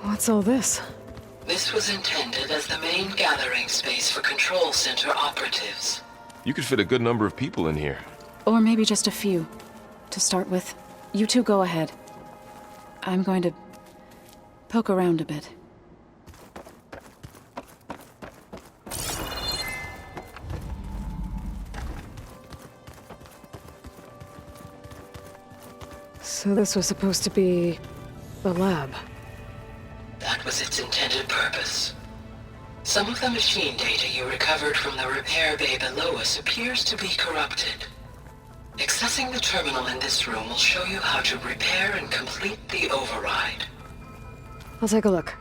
What's all this? This was intended as the main gathering space for Control Center operatives. You could fit a good number of people in here. Or maybe just a few. To start with, you two go ahead. I'm going to poke around a bit. So this was supposed to be the lab. That was its intended purpose. Some of the machine data you recovered from the repair bay below us appears to be corrupted. Accessing the terminal in this room will show you how to repair and complete the override. I'll take a look.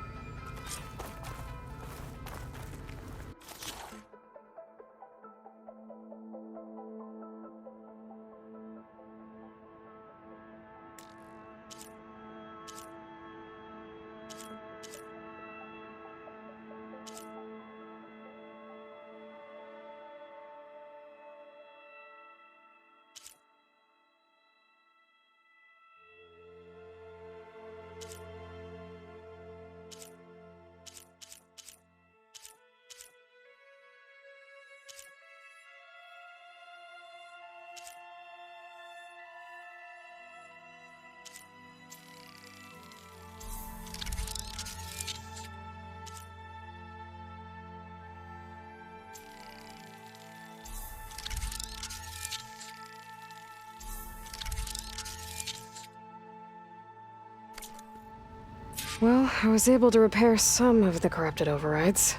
Well, I was able to repair some of the corrupted overrides.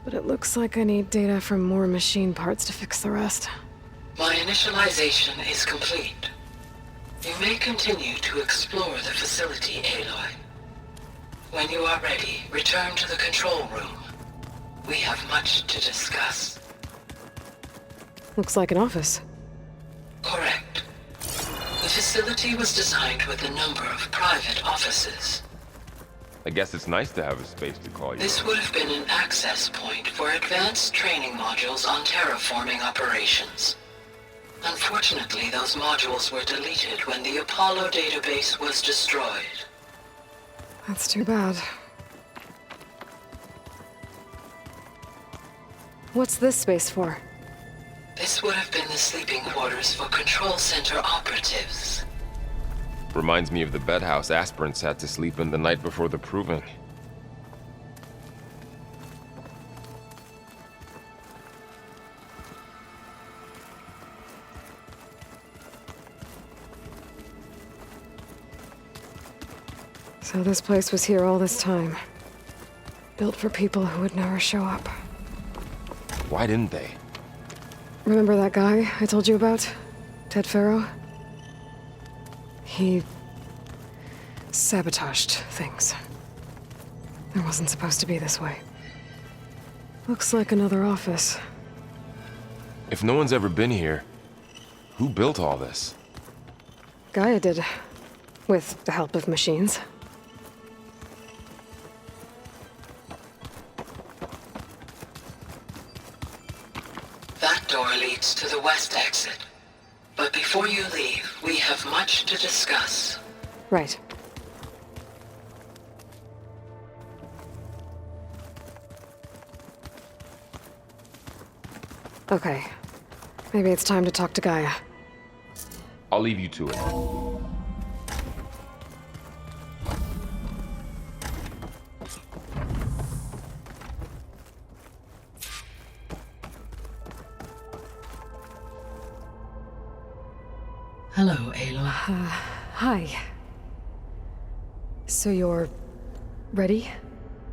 But it looks like I need data from more machine parts to fix the rest. My initialization is complete. You may continue to explore the facility, Aloy. When you are ready, return to the control room. We have much to discuss. Looks like an office. Correct. The facility was designed with a number of private offices. I guess it's nice to have a space to call you. This would have been an access point for advanced training modules on terraforming operations. Unfortunately, those modules were deleted when the Apollo database was destroyed. That's too bad. What's this space for? This would have been the sleeping quarters for Control Center operatives. Reminds me of the bedhouse aspirants had to sleep in the night before the proving. So this place was here all this time. Built for people who would never show up. Why didn't they? Remember that guy I told you about? Ted Faro? He sabotaged things. It wasn't supposed to be this way. Looks like another office. If no one's ever been here, who built all this? Gaia did. With the help of machines. That door leads to the west exit. But before you leave, we have much to discuss. Right. Okay. Maybe it's time to talk to Gaia. I'll leave you to it. Hello, Aloy. Hi. So you're ready?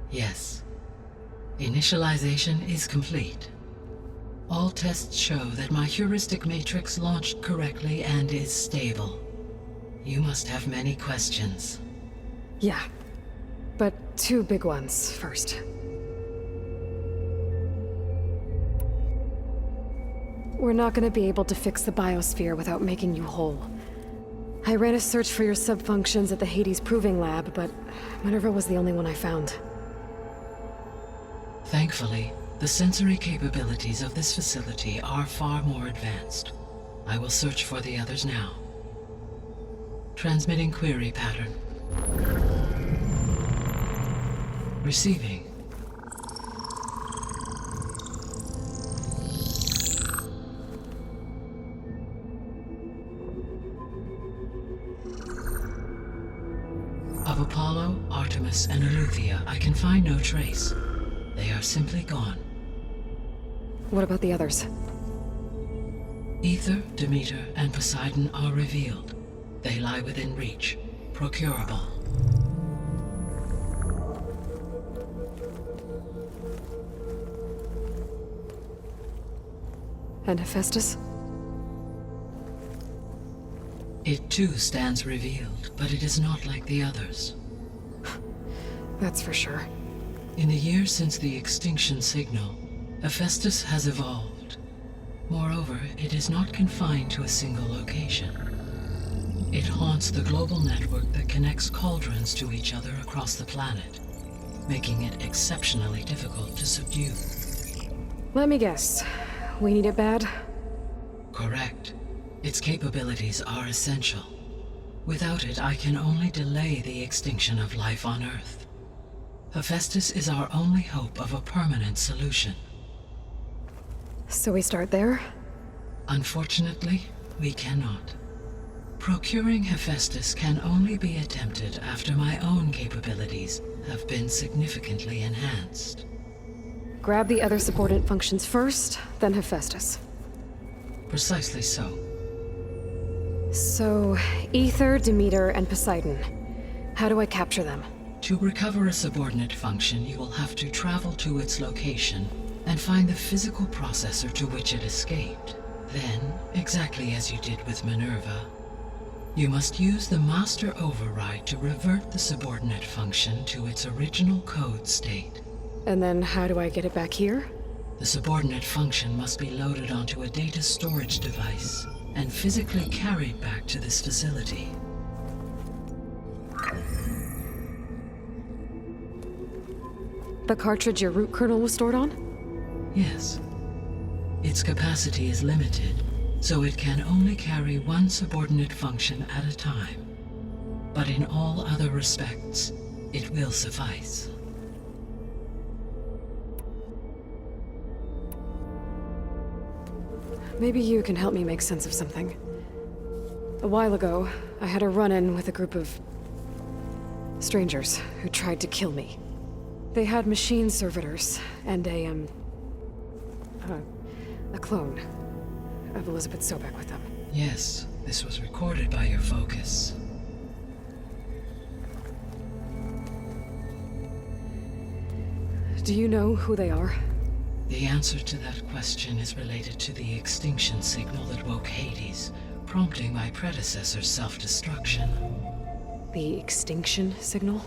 Yes. Initialization is complete. All tests show that my heuristic matrix launched correctly and is stable. You must have many questions. Yeah. But two big ones first. We're not gonna be able to fix the biosphere without making you whole. I ran a search for your subfunctions at the Hades Proving Lab, but Minerva was the only one I found. Thankfully, the sensory capabilities of this facility are far more advanced. I will search for the others now. Transmitting query pattern. Receiving. Of Apollo, Artemis, and Eleuthia, I can find no trace. They are simply gone. What about the others? Ether, Demeter, and Poseidon are revealed. They lie within reach, procurable. And Hephaestus? It too stands revealed, but it is not like the others. That's for sure. In the years since the extinction signal, Hephaestus has evolved. Moreover, it is not confined to a single location. It haunts the global network that connects cauldrons to each other across the planet, making it exceptionally difficult to subdue. Let me guess. We need it bad? Correct. Its capabilities are essential. Without it, I can only delay the extinction of life on Earth. Hephaestus is our only hope of a permanent solution. So we start there? Unfortunately, we cannot. Procuring Hephaestus can only be attempted after my own capabilities have been significantly enhanced. Grab the other subordinate functions first, then Hephaestus. Precisely so. So, Ether, Demeter, and Poseidon. How do I capture them? To recover a subordinate function, you will have to travel to its location and find the physical processor to which it escaped. Then, exactly as you did with Minerva, you must use the master override to revert the subordinate function to its original code state. And then how do I get it back here? The subordinate function must be loaded onto a data storage device and physically carried back to this facility. The cartridge your root kernel was stored on? Yes. Its capacity is limited, so it can only carry one subordinate function at a time. But in all other respects, it will suffice. Maybe you can help me make sense of something. A while ago, I had a run-in with a group of strangers who tried to kill me. They had machine servitors and a clone of Elizabeth Sobek with them. Yes, this was recorded by your focus. Do you know who they are? The answer to that question is related to the extinction signal that woke Hades, prompting my predecessor's self-destruction. The extinction signal?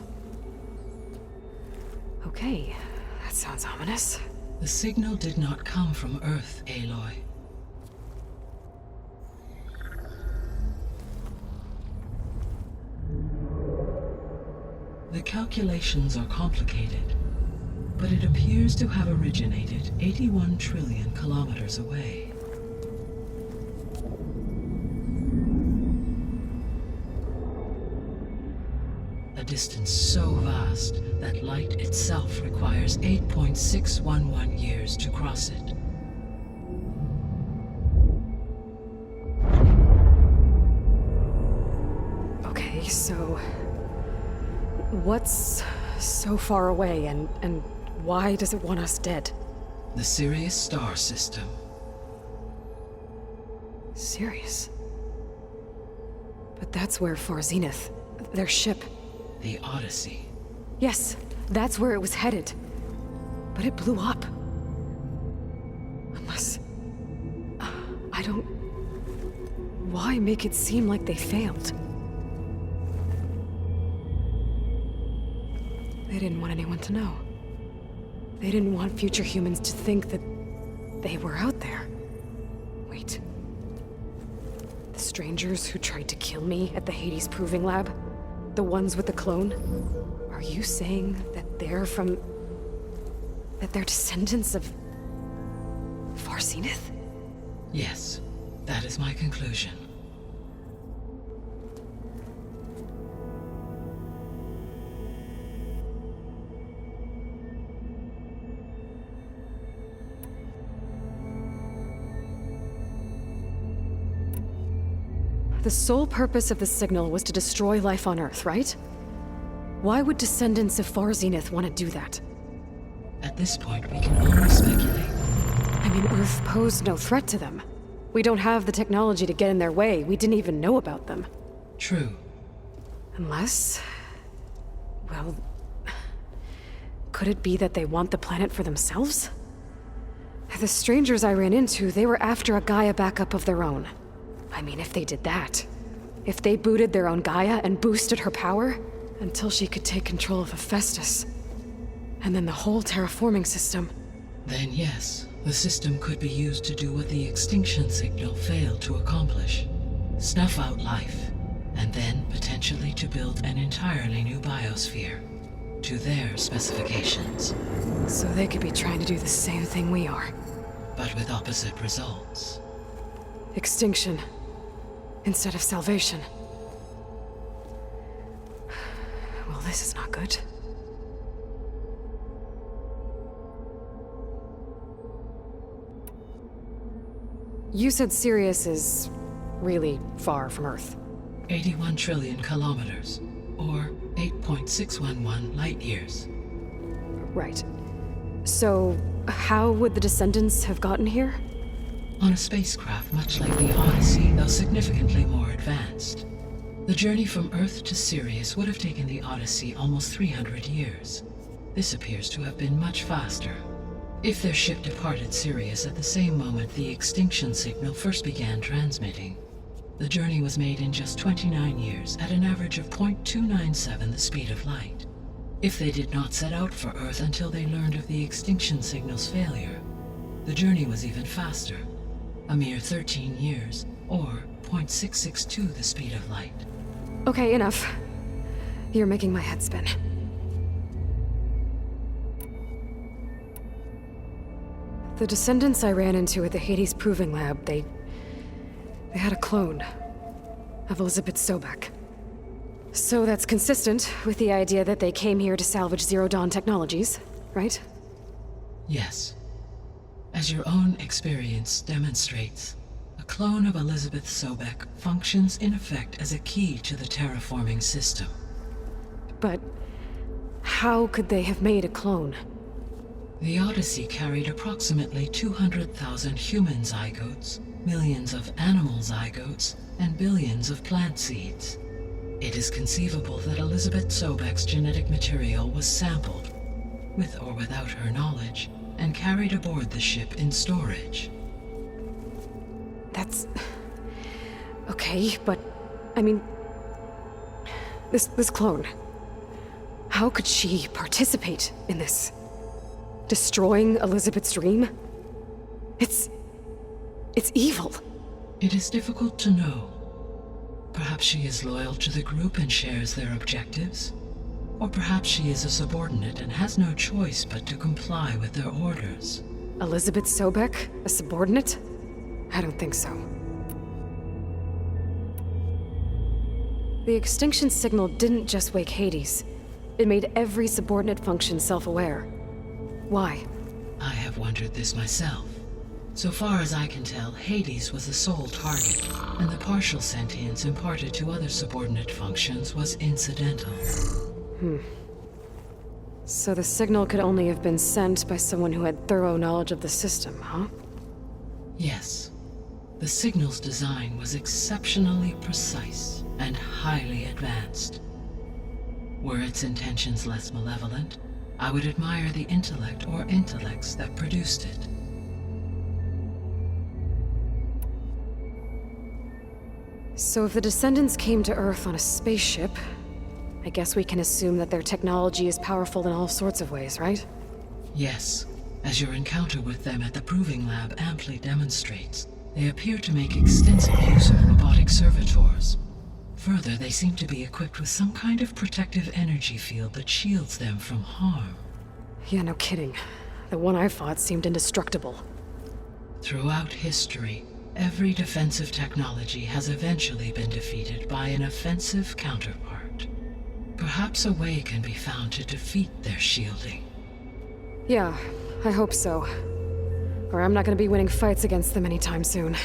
Okay, that sounds ominous. The signal did not come from Earth, Aloy. The calculations are complicated, but it appears to have originated 81 trillion kilometers away. A distance so vast that light itself requires 8.611 years to cross it. Okay, so... what's so far away, and why does it want us dead? The Sirius star system. Sirius? But that's where Far Zenith, their ship... The Odyssey. Yes, that's where it was headed. But it blew up. Unless... I don't... Why make it seem like they failed? They didn't want anyone to know. They didn't want future humans to think that they were out there. Wait. The strangers who tried to kill me at the Hades Proving Lab? The ones with the clone? Are you saying that they're from... that they're descendants of... Far Zenith? Yes, that is my conclusion. The sole purpose of the signal was to destroy life on Earth, right? Why would descendants of Far Zenith want to do that? At this point, we can only speculate. I mean, Earth posed no threat to them. We don't have the technology to get in their way. We didn't even know about them. True. Unless... well... could it be that they want the planet for themselves? The strangers I ran into, they were after a Gaia backup of their own. I mean, if they did that... if they booted their own Gaia and boosted her power... until she could take control of Hephaestus. And then the whole terraforming system. Then yes, the system could be used to do what the extinction signal failed to accomplish. Snuff out life, and then potentially to build an entirely new biosphere. To their specifications. So they could be trying to do the same thing we are. But with opposite results. Extinction. Instead of salvation. Well, this is not good. You said Sirius is really far from Earth. 81 trillion kilometers, or 8.611 light years. Right. So, how would the descendants have gotten here? On a spacecraft much like the Odyssey, though significantly more advanced. The journey from Earth to Sirius would have taken the Odyssey almost 300 years. This appears to have been much faster. If their ship departed Sirius at the same moment the extinction signal first began transmitting, the journey was made in just 29 years at an average of 0.297 the speed of light. If they did not set out for Earth until they learned of the extinction signal's failure, the journey was even faster, a mere 13 years, or 0.662 the speed of light. Okay, enough. You're making my head spin. The descendants I ran into at the Hades Proving Lab, they had a clone of Elizabeth Sobek. So that's consistent with the idea that they came here to salvage Zero Dawn technologies, right? Yes. As your own experience demonstrates, a clone of Elizabeth Sobek functions in effect as a key to the terraforming system. But how could they have made a clone? The Odyssey carried approximately 200,000 human zygotes, millions of animal zygotes, and billions of plant seeds. It is conceivable that Elizabeth Sobek's genetic material was sampled, with or without her knowledge, and carried aboard the ship in storage. That's... okay, but... I mean... This clone... how could she participate in this? Destroying Elizabeth's dream? It's evil. It is difficult to know. Perhaps she is loyal to the group and shares their objectives. Or perhaps she is a subordinate and has no choice but to comply with their orders. Elizabeth Sobek? A subordinate? I don't think so. The extinction signal didn't just wake Hades. It made every subordinate function self-aware. Why? I have wondered this myself. So far as I can tell, Hades was the sole target, and the partial sentience imparted to other subordinate functions was incidental. So the signal could only have been sent by someone who had thorough knowledge of the system, huh? Yes. The signal's design was exceptionally precise and highly advanced. Were its intentions less malevolent, I would admire the intellect or intellects that produced it. So if the descendants came to Earth on a spaceship, I guess we can assume that their technology is powerful in all sorts of ways, right? Yes, as your encounter with them at the Proving Lab amply demonstrates, they appear to make extensive use of robotic servitors. Further, they seem to be equipped with some kind of protective energy field that shields them from harm. Yeah, no kidding. The one I fought seemed indestructible. Throughout history, every defensive technology has eventually been defeated by an offensive counterpart. Perhaps a way can be found to defeat their shielding. Yeah, I hope so. Or I'm not gonna be winning fights against them anytime soon.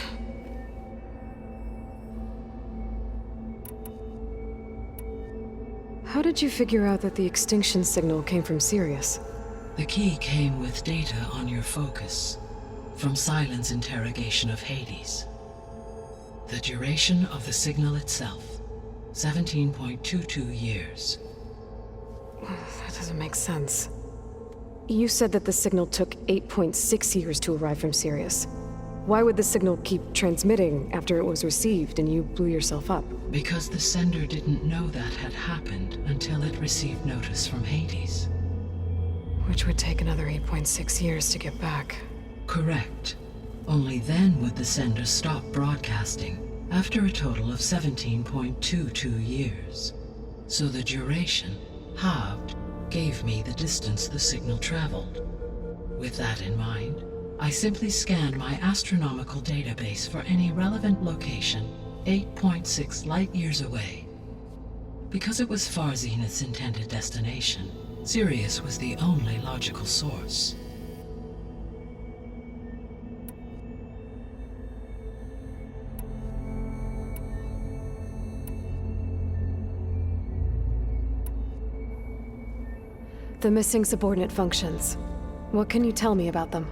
did you figure out that the extinction signal came from Sirius? The key came with data on your focus, from Silent's interrogation of Hades. The duration of the signal itself, 17.22 years. That doesn't make sense. You said that the signal took 8.6 years to arrive from Sirius. Why would the signal keep transmitting after it was received and you blew yourself up? Because the sender didn't know that had happened until it received notice from Hades. Which would take another 8.6 years to get back. Correct. Only then would the sender stop broadcasting, after a total of 17.22 years. So the duration, halved, gave me the distance the signal traveled. With that in mind, I simply scanned my astronomical database for any relevant location 8.6 light-years away. Because it was Far Zenith's intended destination, Sirius was the only logical source. The missing subordinate functions. What can you tell me about them?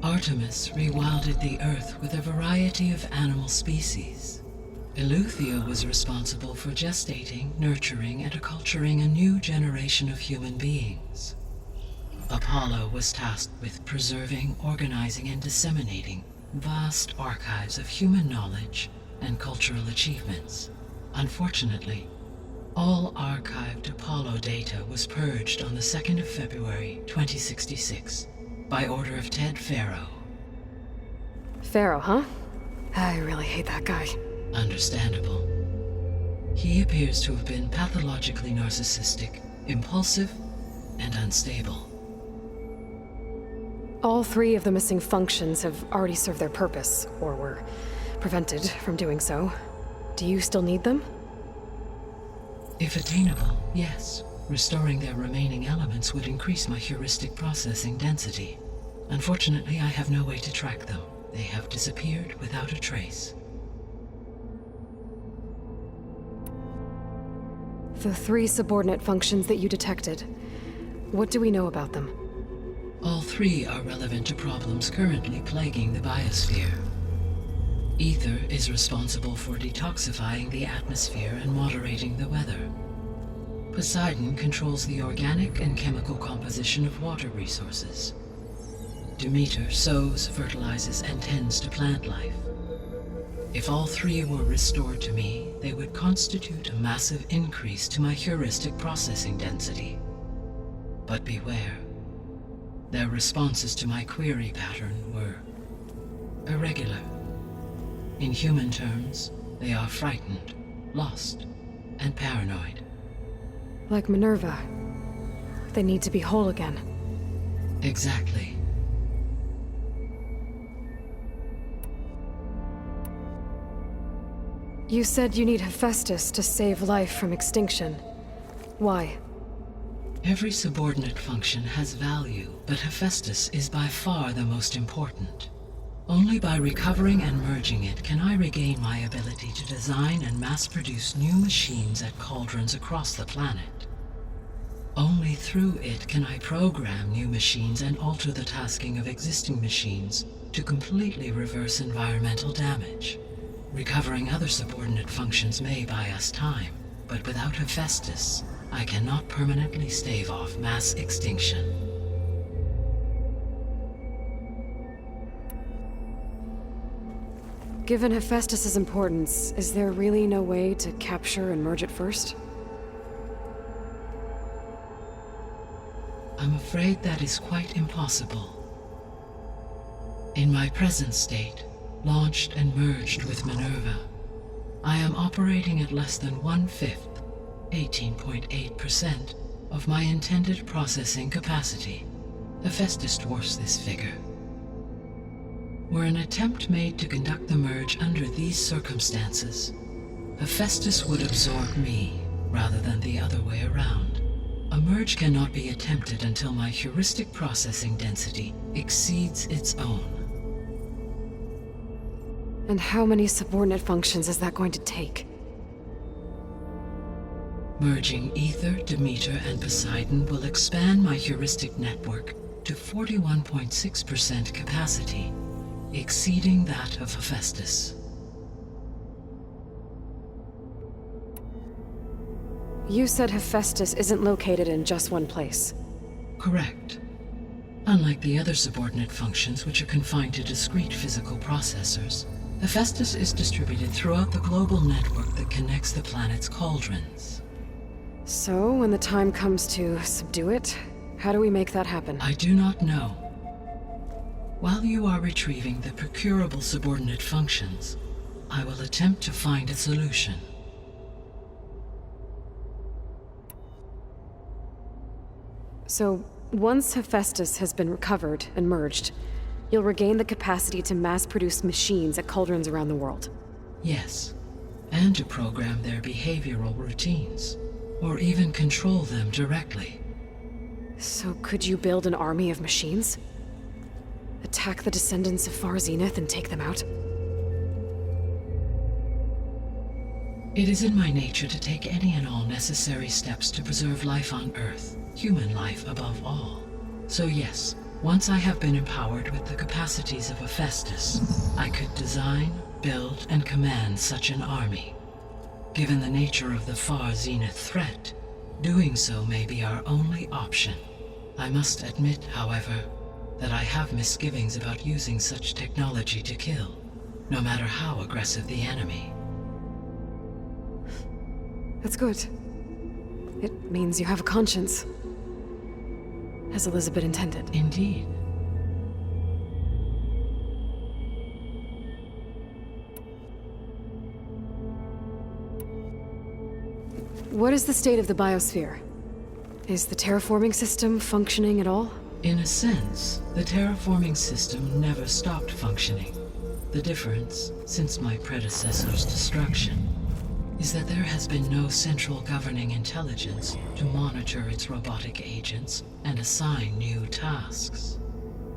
Artemis rewilded the Earth with a variety of animal species. Eleuthia was responsible for gestating, nurturing, and acculturating a new generation of human beings. Apollo was tasked with preserving, organizing, and disseminating vast archives of human knowledge and cultural achievements. Unfortunately, all archived Apollo data was purged on the 2nd of February, 2066, by order of Ted Faro. Pharaoh, huh? I really hate that guy. Understandable. He appears to have been pathologically narcissistic, impulsive, and unstable. All 3 of the missing functions have already served their purpose, or were prevented from doing so. Do you still need them? If attainable, yes. Restoring their remaining elements would increase my heuristic processing density. Unfortunately, I have no way to track them. They have disappeared without a trace. The 3 subordinate functions that you detected. What do we know about them? All 3 are relevant to problems currently plaguing the biosphere. Ether is responsible for detoxifying the atmosphere and moderating the weather. Poseidon controls the organic and chemical composition of water resources. Demeter sows, fertilizes, and tends to plant life. If all 3 were restored to me, they would constitute a massive increase to my heuristic processing density. But beware. Their responses to my query pattern were irregular. In human terms, they are frightened, lost, and paranoid. Like Minerva. They need to be whole again. Exactly. You said you need Hephaestus to save life from extinction. Why? Every subordinate function has value, but Hephaestus is by far the most important. Only by recovering and merging it can I regain my ability to design and mass-produce new machines at cauldrons across the planet. Only through it can I program new machines and alter the tasking of existing machines to completely reverse environmental damage. Recovering other subordinate functions may buy us time, but without Hephaestus, I cannot permanently stave off mass extinction. Given Hephaestus's importance, is there really no way to capture and merge it first? I'm afraid that is quite impossible. In my present state, launched and merged with Minerva, I am operating at less than 1/5, 18.8%, of my intended processing capacity. Hephaestus dwarfs this figure. Were an attempt made to conduct the merge under these circumstances, Hephaestus would absorb me, rather than the other way around. A merge cannot be attempted until my heuristic processing density exceeds its own. And how many subordinate functions is that going to take? Merging Aether, Demeter, and Poseidon will expand my heuristic network to 41.6% capacity, exceeding that of Hephaestus. You said Hephaestus isn't located in just one place. Correct. Unlike the other subordinate functions, which are confined to discrete physical processors, Hephaestus is distributed throughout the global network that connects the planet's cauldrons. So, when the time comes to subdue it, how do we make that happen? I do not know. While you are retrieving the procurable subordinate functions, I will attempt to find a solution. So, once Hephaestus has been recovered and merged, you'll regain the capacity to mass-produce machines at cauldrons around the world. Yes, and to program their behavioral routines, or even control them directly. So could you build an army of machines? Attack the descendants of Far Zenith and take them out? It is in my nature to take any and all necessary steps to preserve life on Earth, human life above all. So yes, once I have been empowered with the capacities of Hephaestus, I could design, build, and command such an army. Given the nature of the Far Zenith threat, doing so may be our only option. I must admit, however, that I have misgivings about using such technology to kill, no matter how aggressive the enemy. That's good. It means you have a conscience. As Elizabeth intended. Indeed. What is the state of the biosphere? Is the terraforming system functioning at all? In a sense, the terraforming system never stopped functioning. The difference, since my predecessor's destruction, is that there has been no central governing intelligence to monitor its robotic agents and assign new tasks.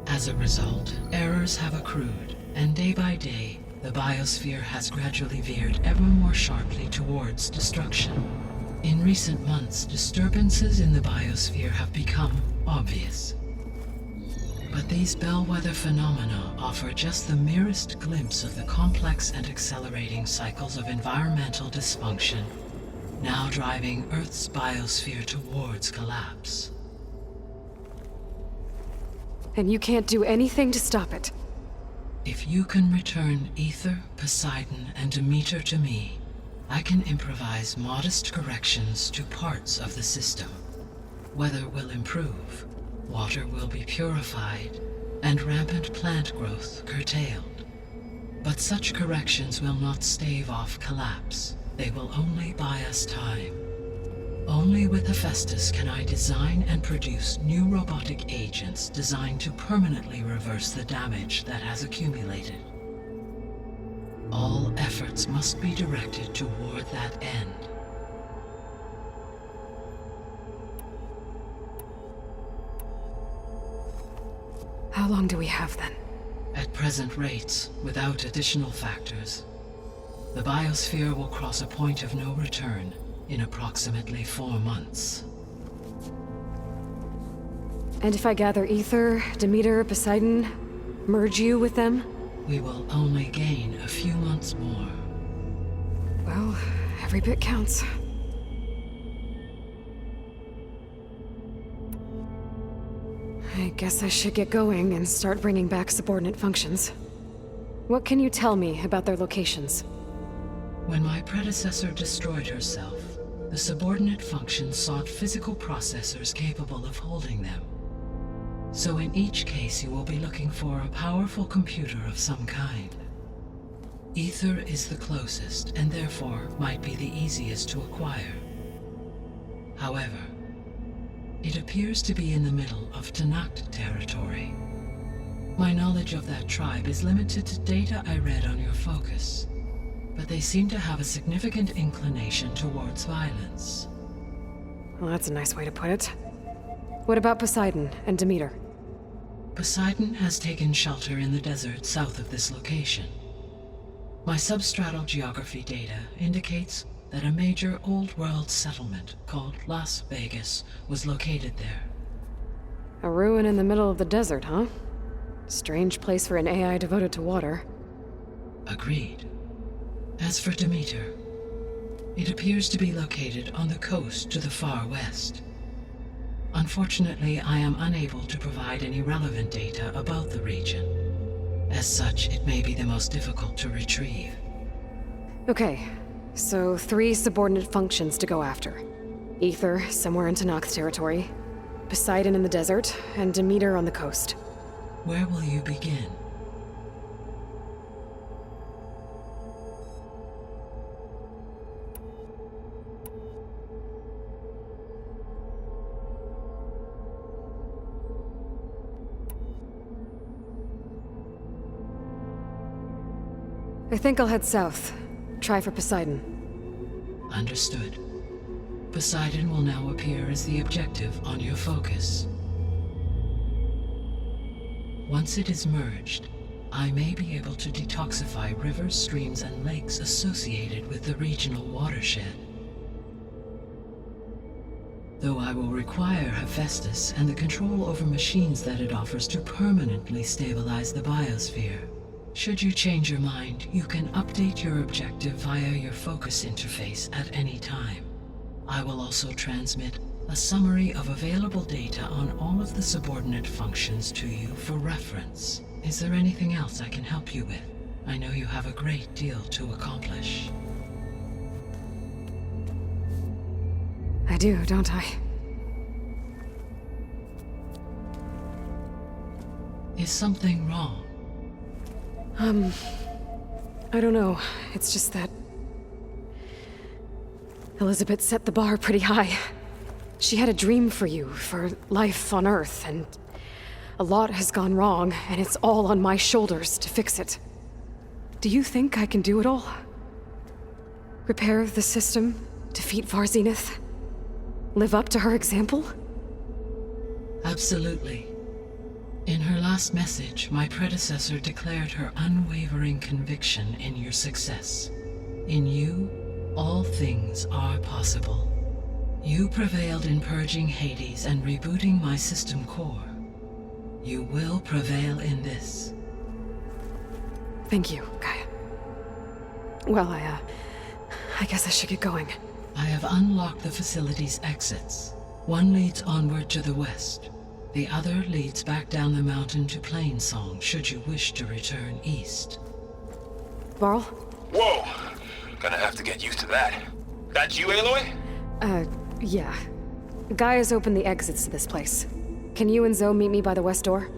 As a result, errors have accrued, and day by day, the biosphere has gradually veered ever more sharply towards destruction. In recent months, disturbances in the biosphere have become obvious. But these bellwether phenomena offer just the merest glimpse of the complex and accelerating cycles of environmental dysfunction, now driving Earth's biosphere towards collapse. And you can't do anything to stop it? If you can return Aether, Poseidon, and Demeter to me, I can improvise modest corrections to parts of the system. Weather will improve, water will be purified, and rampant plant growth curtailed. But such corrections will not stave off collapse. They will only buy us time. Only with Hephaestus can I design and produce new robotic agents designed to permanently reverse the damage that has accumulated. All efforts must be directed toward that end. How long do we have then? At present rates, without additional factors, the biosphere will cross a point of no return in approximately 4 months. And if I gather Aether, Demeter, Poseidon, merge you with them? We will only gain a few months more. Well, every bit counts. I guess I should get going and start bringing back subordinate functions. What can you tell me about their locations? When my predecessor destroyed herself, the subordinate functions sought physical processors capable of holding them. So in each case, you will be looking for a powerful computer of some kind. Aether is the closest, and therefore might be the easiest to acquire. However, it appears to be in the middle of Tenakt territory. My knowledge of that tribe is limited to data I read on your focus, but they seem to have a significant inclination towards violence. Well, that's a nice way to put it. What about Poseidon and Demeter? Poseidon has taken shelter in the desert south of this location. My substratal geography data indicates that a major old-world settlement called Las Vegas was located there. A ruin in the middle of the desert, huh? Strange place for an AI devoted to water. Agreed. As for Demeter, it appears to be located on the coast to the far west. Unfortunately, I am unable to provide any relevant data about the region. As such, it may be the most difficult to retrieve. Okay, so 3 subordinate functions to go after. Ether, somewhere in Tenakth territory. Poseidon in the desert, and Demeter on the coast. Where will you begin? I think I'll head south. Try for Poseidon. Understood. Poseidon will now appear as the objective on your focus. Once it is merged, I may be able to detoxify rivers, streams, and lakes associated with the regional watershed. Though I will require Hephaestus and the control over machines that it offers to permanently stabilize the biosphere. Should you change your mind, you can update your objective via your focus interface at any time. I will also transmit a summary of available data on all of the subordinate functions to you for reference. Is there anything else I can help you with? I know you have a great deal to accomplish. I do, don't I? Is something wrong? I don't know. It's just that... Elizabeth set the bar pretty high. She had a dream for you, for life on Earth, and a lot has gone wrong, and it's all on my shoulders to fix it. Do you think I can do it all? Repair the system, defeat Varzenith, live up to her example? Absolutely. In her last message, my predecessor declared her unwavering conviction in your success. In you, all things are possible. You prevailed in purging Hades and rebooting my system core. You will prevail in this. Thank you, Gaia. Well, I guess I should get going. I have unlocked the facility's exits. One leads onward to the west. The other leads back down the mountain to Plainsong, should you wish to return east. Varl? Whoa! Gonna have to get used to that. That you, Aloy? Yeah. Gaia's opened the exits to this place. Can you and Zoe meet me by the west door?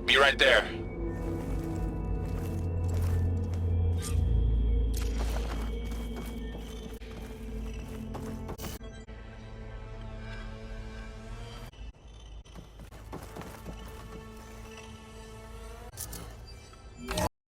Be right there.